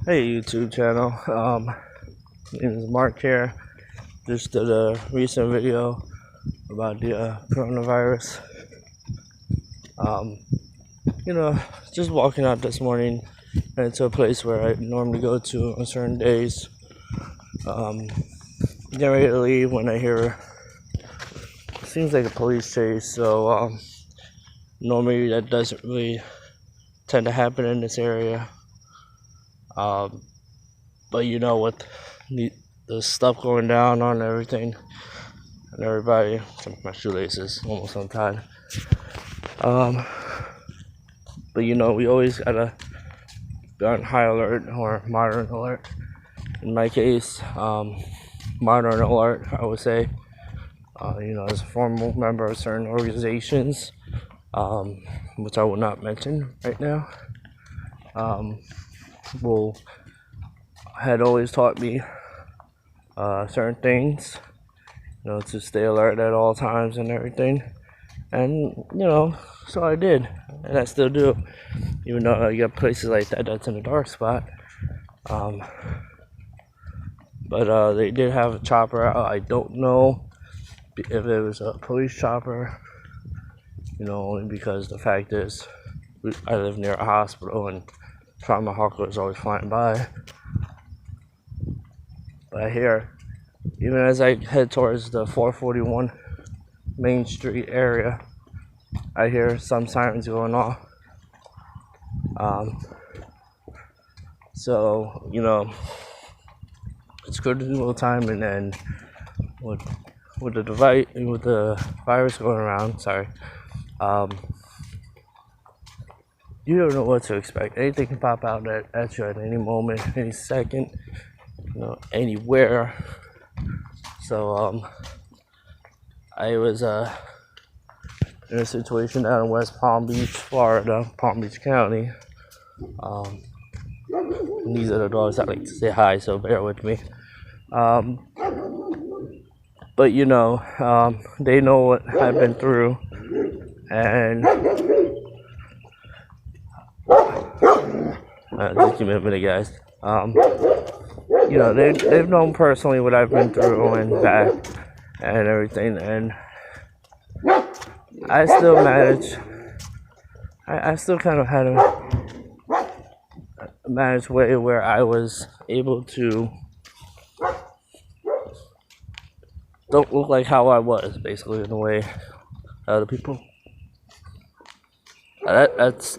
Hey YouTube channel, my name is Mark here. Just did a recent video about the coronavirus. Um, just walking out this morning into a place where I normally go to on certain days. Getting ready to leave when I hear seems like a police chase. So normally that doesn't really tend to happen in this area. But with the stuff going down on everything and everybody, my shoelaces almost untied. But we always gotta be on high alert or modern alert. In my case, modern alert, I would say. As a former member of certain organizations, which I will not mention right now, had always taught me certain things, to stay alert at all times and everything. And, so I did, and I still do, even though you got places like that that's in a dark spot. But they did have a chopper out. I don't know if it was a police chopper, only because the fact is, I live near a hospital and trauma hawker is always flying by. But I hear, even as I head towards the 441 Main Street area, I hear some sirens going off. So, it's good to do a little time, and then with the virus going around, you don't know what to expect. Anything can pop out at you at any moment, any second, anywhere. So I was in a situation down in West Palm Beach, Florida, Palm Beach County. And these are the dogs I like to say hi, so bear with me. But they know what I've been through, and just give me a minute, guys. They've known personally what I've been through and back and everything, and I still manage. I still kind of had a managed way where I was able to don't look like how I was, basically, in a way. Other people. That's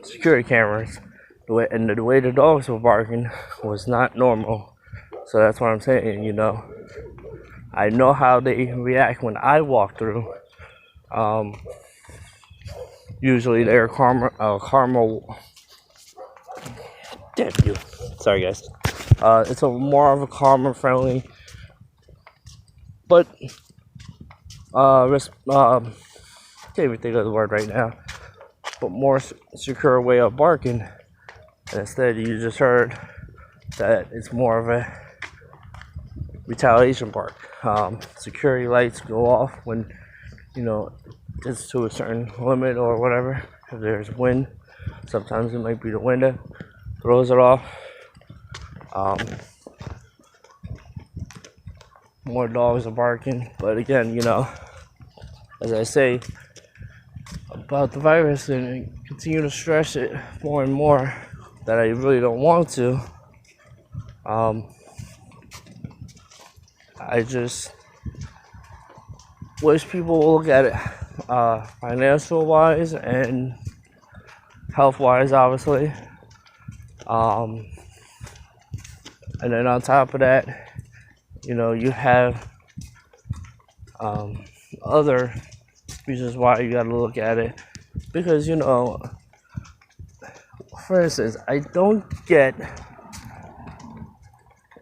security cameras. The way the dogs were barking was not normal. So that's what I'm saying. I know how they react when I walk through. Usually they're caramel. Damn you. Sorry, guys. It's more of a calmer, friendly, but can't even think of the word right now. But more secure way of barking. And instead, you just heard that it's more of a retaliation bark. Security lights go off when it's to a certain limit or whatever. If there's wind, sometimes it might be the wind that throws it off. More dogs are barking, but again, as I say about the virus and continue to stress it more and more that I really don't want to. I just wish people will look at it financial wise and health wise, obviously. And then on top of that, you have other reasons why you gotta look at it. Because, for instance, I don't get,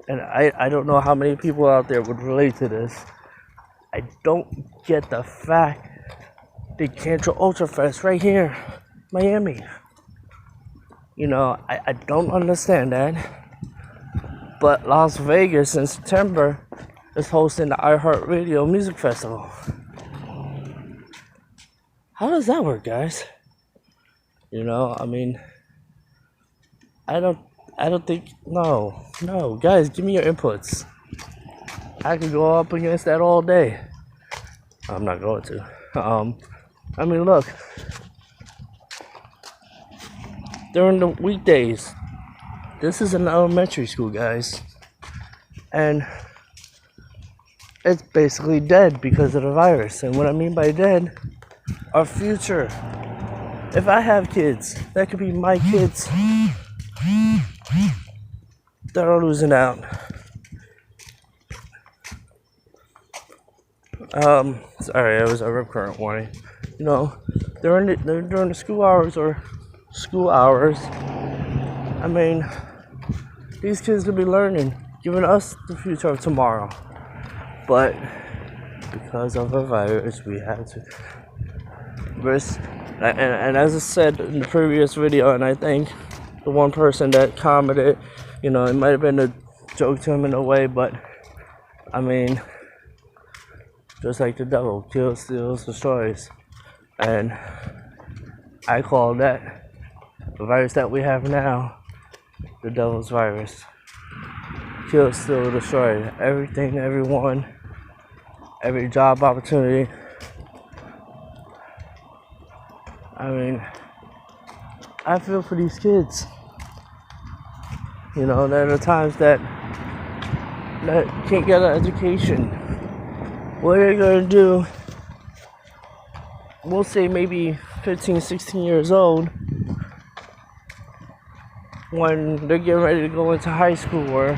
and I don't know how many people out there would relate to this, I don't get the fact they cancel Ultra Fest right here, Miami. I don't understand that. But Las Vegas in September is hosting the iHeartRadio Music Festival. How does that work, guys? I I don't think, no, guys, give me your inputs. I could go up against that all day. I'm not going to. I mean, look, during the weekdays, this is an elementary school, guys, and it's basically dead because of the virus. And what I mean by dead, our future. If I have kids, that could be my kids that are losing out. Sorry, it was a rip current warning. You know, during the school hours, I mean, these kids could be learning, giving us the future of tomorrow. But because of a virus, we had to risk. And as I said in the previous video, and I think the one person that commented, you know, it might have been a joke to him in a way, but I mean, just like the devil, kills, steals, destroys. And I call that the virus that we have now, the devil's virus. Kill, steal, destroy everything, everyone, every job opportunity. I mean, I feel for these kids. You know, there are times that can't get an education. What are they going to do? We'll say maybe 15, 16 years old when they're getting ready to go into high school or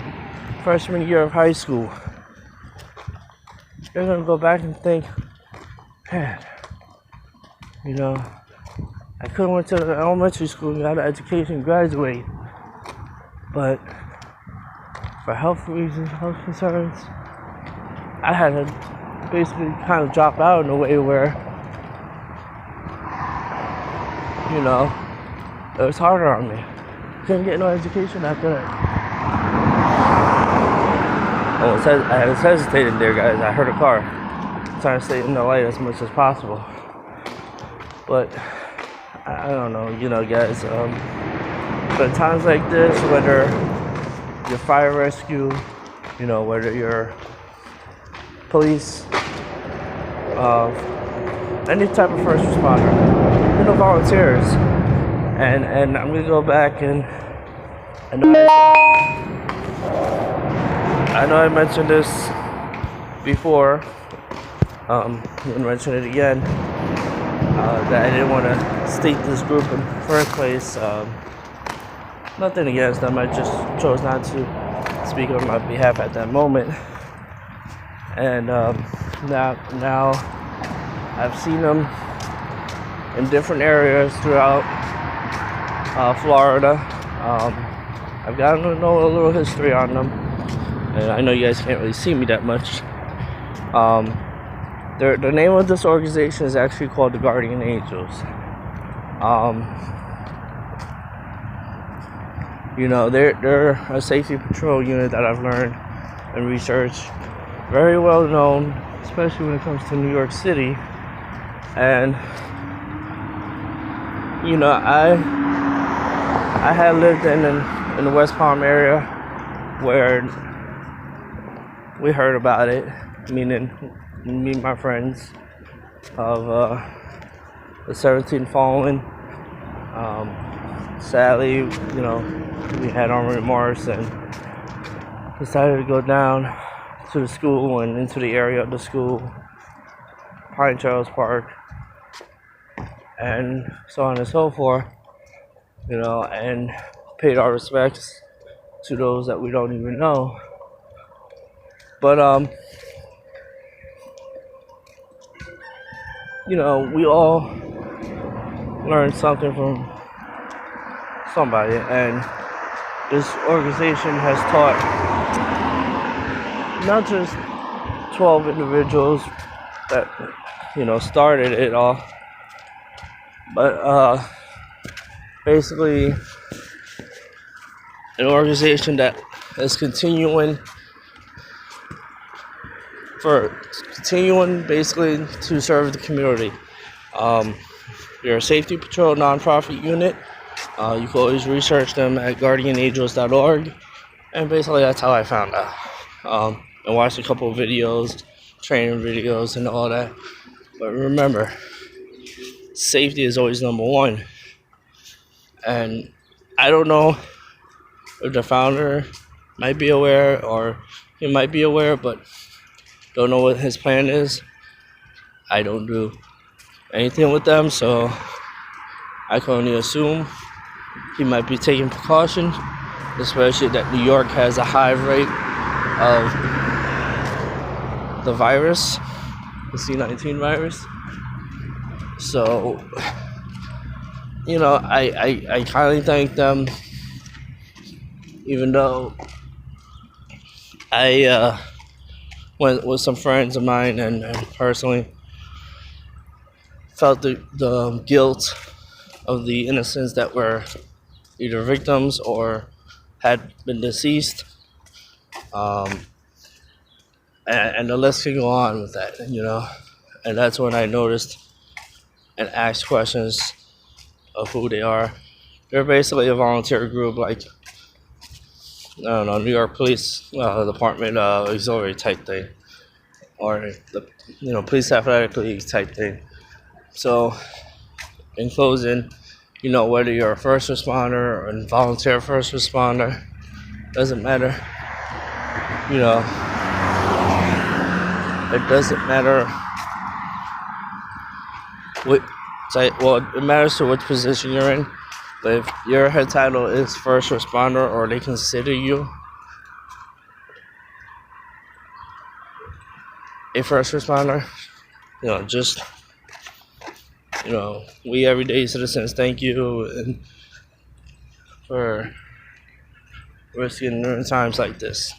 freshman year of high school. They're going to go back and think, man, you know, I could have went to the elementary school and got an education, graduate, but for health reasons, health concerns, I had to basically kind of drop out in a way where, you know, it was harder on me. Couldn't get no education after that. I was hesitating there, guys. I heard a car. I'm trying to stay in the light as much as possible. But I don't know, you know, guys. But times like this, whether you're fire rescue, you know, whether you're police, any type of first responder, you know, volunteers. And I'm gonna go back and I know I mentioned this before. I'm gonna mention it again. That I didn't want to state this group in the first place. Nothing against them. I just chose not to speak on my behalf at that moment. And now I've seen them in different areas throughout Florida. I've gotten to know a little history on them, and I know you guys can't really see me that much. The name of this organization is actually called the Guardian Angels. You know, they're a safety patrol unit that I've learned and researched. Very well known, especially when it comes to New York City. And you know, I had lived in the West Palm area where we heard about it, meaning me and my friends, of the 17 fallen. Sadly, you know, we had armed remorse and decided to go down to the school and into the area of the school, Pine Trails Park, and so on and so forth, you know, and paid our respects to those that we don't even know. But you know, we all learned something from somebody, and this organization has taught not just 12 individuals that, you know, started it all, but basically an organization that is continuing basically to serve the community. We're a safety patrol nonprofit unit You can always research them at guardianangels.org, and basically that's how I found out. I watched a couple of videos, training videos, and all that. But remember, safety is always number one. And I don't know if the founder might be aware or he might be aware, but don't know what his plan is. I don't do anything with them, so I can only assume he might be taking precaution, especially that New York has a high rate of the virus, the C-19 virus. So, I kindly thank them, even though I went with some friends of mine and personally felt the guilt of the innocents that were either victims or had been deceased. And the list can go on with that, And that's when I noticed and asked questions of who they are. They're basically a volunteer group, like, I don't know, New York Police Department auxiliary type thing, or the police athletic league type thing. So, in closing, whether you're a first responder or a volunteer first responder, doesn't matter. It doesn't matter what type. Well, it matters to which position you're in. But if your head title is first responder, or they consider you a first responder, just we everyday citizens thank you and for risking during times like this.